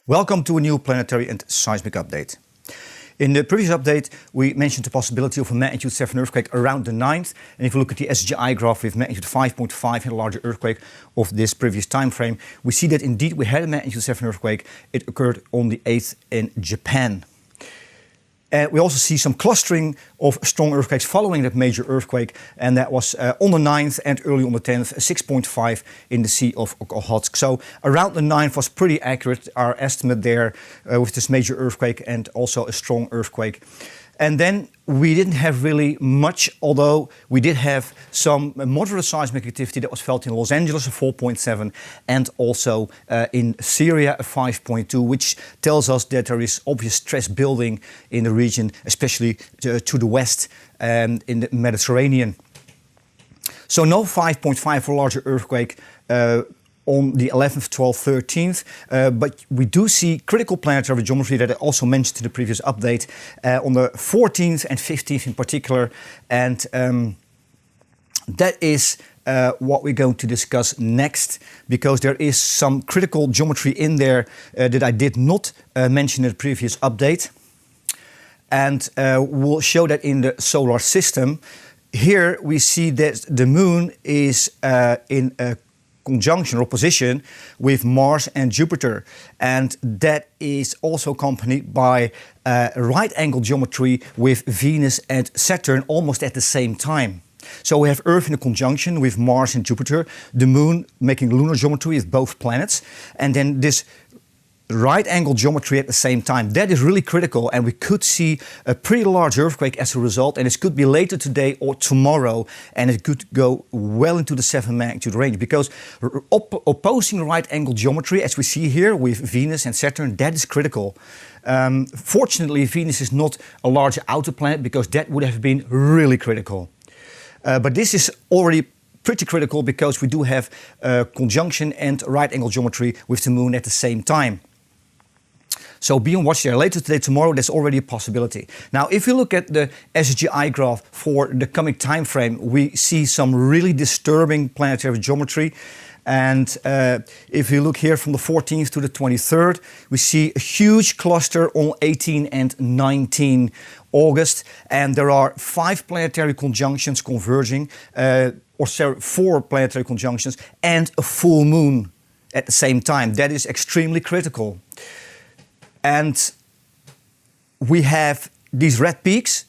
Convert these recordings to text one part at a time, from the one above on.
Welcome to a new planetary and seismic update. In the previous update, we mentioned the possibility of a magnitude 7 earthquake around the 9th. And if you look at the SGI graph with magnitude 5.5 and a larger earthquake of this previous time frame, we see that indeed we had a magnitude 7 earthquake. It occurred on the 8th in Japan. We also see some clustering of strong earthquakes following that major earthquake, and that was on the 9th and early on the 10th, 6.5 in the Sea of Okhotsk. So around the 9th was pretty accurate, our estimate there with this major earthquake and also a strong earthquake. And then we didn't have really much, although we did have some moderate seismic activity that was felt in Los Angeles, a 4.7, and also in Syria, a 5.2, which tells us that there is obvious stress building in the region, especially to the west and in the Mediterranean. So no 5.5 or larger earthquake on the 11th, 12th, 13th, but we do see critical planetary geometry that I also mentioned in the previous update on the 14th and 15th in particular, and that is what we're going to discuss next, because there is some critical geometry in there that I did not mention in the previous update, and we'll show that in the solar system. Here we see that the moon is in a conjunction or opposition with Mars and Jupiter, and that is also accompanied by right angle geometry with Venus and Saturn almost at the same time. So we have Earth in a conjunction with Mars and Jupiter, the moon making lunar geometry with both planets, and then this right angle geometry at the same time. That is really critical, and we could see a pretty large earthquake as a result, and it could be later today or tomorrow, and it could go well into the 7 magnitude range, because opposing right angle geometry, as we see here with Venus and Saturn, that is critical. Fortunately, Venus is not a large outer planet, because that would have been really critical. But this is already pretty critical, because we do have conjunction and right angle geometry with the moon at the same time. So be on watch there. Later today, tomorrow, there's already a possibility. Now, if you look at the SGI graph for the coming time frame, we see some really disturbing planetary geometry. And if you look here from the 14th to the 23rd, we see a huge cluster on 18 and 19 August. And there are 5 planetary conjunctions converging, or 4 planetary conjunctions, and a full moon at the same time. That is extremely critical. And we have these red peaks,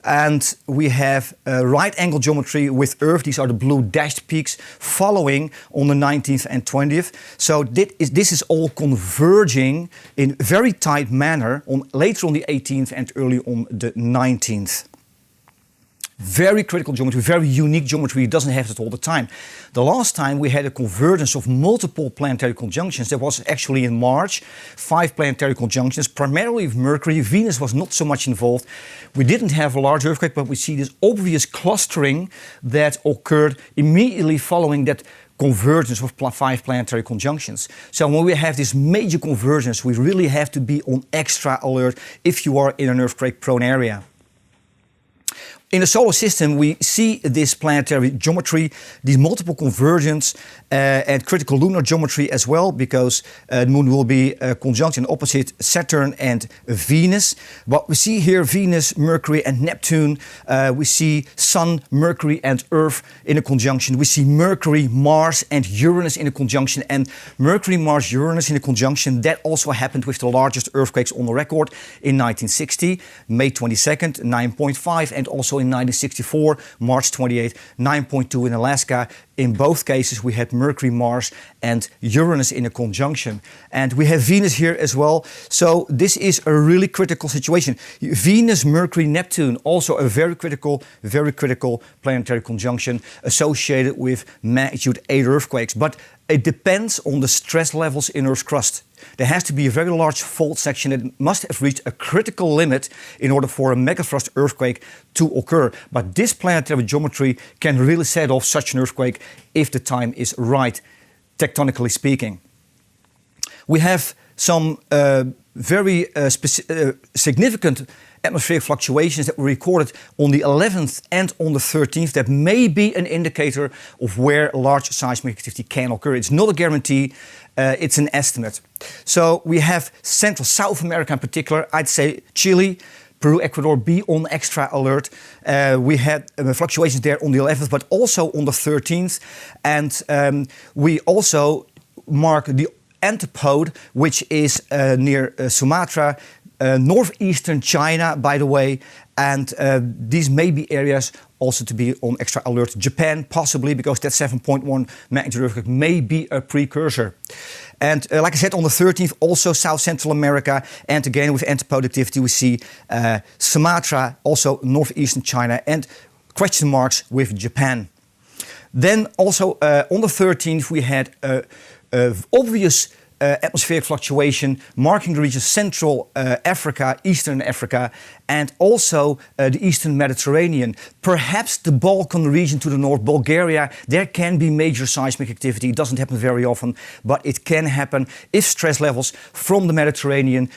and we have right angle geometry with Earth. These are the blue dashed peaks following on the 19th and 20th. So this is all converging in very tight manner later on the 18th and early on the 19th. Very critical geometry, very unique geometry. It doesn't have it all the time. The last time we had a convergence of multiple planetary conjunctions, that was actually in March. 5 planetary conjunctions, primarily with Mercury. Venus was not so much involved. We didn't have a large earthquake, but we see this obvious clustering that occurred immediately following that convergence of 5 planetary conjunctions. So when we have this major convergence, we really have to be on extra alert if you are in an earthquake-prone area. In the solar system, we see this planetary geometry, these multiple convergence and critical lunar geometry as well, because the moon will be conjunct and opposite Saturn and Venus. But we see here Venus, Mercury and Neptune. We see Sun, Mercury and Earth in a conjunction. We see Mercury, Mars and Uranus in a conjunction. And Mercury, Mars, Uranus in a conjunction, that also happened with the largest earthquakes on the record in 1960, May 22nd, 9.5, and also in 1964, March 28, 9.2 in Alaska. In both cases, we had Mercury, Mars and Uranus in a conjunction. And we have Venus here as well. So this is a really critical situation. Venus, Mercury, Neptune, also a very critical planetary conjunction associated with magnitude 8 earthquakes. But it depends on the stress levels in Earth's crust. There has to be a very large fault section that must have reached a critical limit in order for a megathrust earthquake to occur. But this planetary geometry can really set off such an earthquake if the time is right, tectonically speaking. We have some very significant atmospheric fluctuations that were recorded on the 11th and on the 13th that may be an indicator of where large seismic activity can occur. It's not a guarantee, it's an estimate. So we have Central South America in particular. I'd say Chile, Peru, Ecuador, be on extra alert. We had fluctuations there on the 11th, but also on the 13th. And we also mark the antipode, which is near Sumatra, northeastern China, by the way, and these may be areas also to be on extra alert. Japan, possibly, because that 7.1 magnitude earthquake may be a precursor. And like I said, on the 13th, also South Central America, and again with antipode activity, we see Sumatra, also northeastern China, and question marks with Japan. Then also on the 13th, we had obvious atmospheric fluctuation marking the region Central Africa, Eastern Africa, and also the Eastern Mediterranean. Perhaps the Balkan region to the north, Bulgaria, there can be major seismic activity. It doesn't happen very often, but it can happen if stress levels from the Mediterranean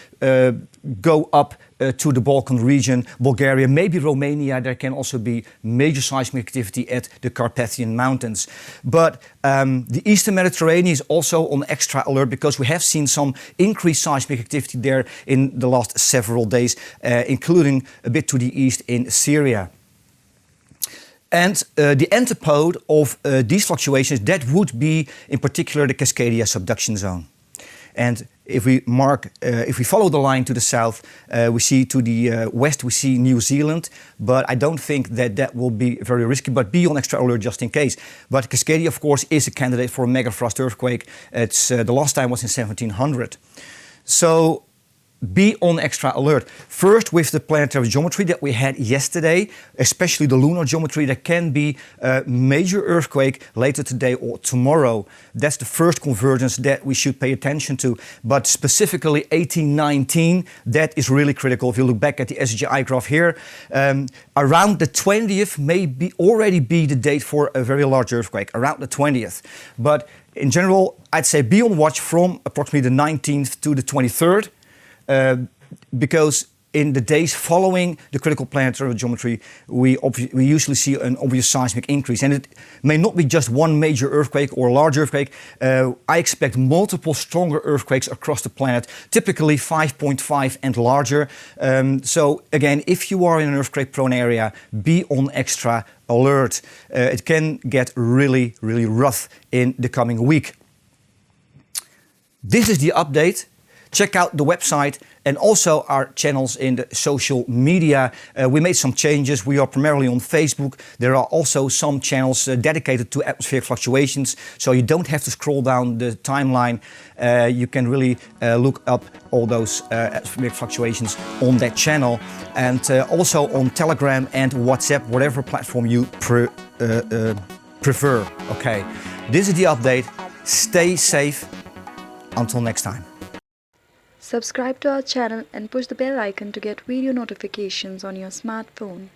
go up to the Balkan region, Bulgaria, maybe Romania. There can also be major seismic activity at the Carpathian Mountains. But the Eastern Mediterranean is also on extra alert because we have seen some increased seismic activity there in the last several days, including a bit to the east in Syria. And the antipode of these fluctuations, that would be in particular the Cascadia subduction zone. And if we if we follow the line to the south, we see to the west, we see New Zealand, but I don't think that that will be very risky, but be on extra alert just in case. But Cascadia, of course, is a candidate for a megathrust earthquake. It's, the last time was in 1700. So be on extra alert. First with the planetary geometry that we had yesterday, especially the lunar geometry. There can be a major earthquake later today or tomorrow. That's the first convergence that we should pay attention to. But specifically 1819, that is really critical. If you look back at the SGI graph here, around the 20th may already be the date for a very large earthquake, around the 20th. But in general, I'd say be on watch from approximately the 19th to the 23rd. Because in the days following the critical planetary geometry, we usually see an obvious seismic increase. And it may not be just one major earthquake or a large earthquake. I expect multiple stronger earthquakes across the planet, typically 5.5 and larger. So again, if you are in an earthquake-prone area, be on extra alert. It can get really, really rough in the coming week. This is the update. Check out the website and also our channels in the social media. We made some changes. We are primarily on Facebook. There are also some channels dedicated to atmospheric fluctuations, so you don't have to scroll down the timeline. You can really look up all those atmospheric fluctuations on that channel. And also on Telegram and WhatsApp, whatever platform you prefer. Okay, this is the update. Stay safe. Until next time. Subscribe to our channel and push the bell icon to get video notifications on your smartphone.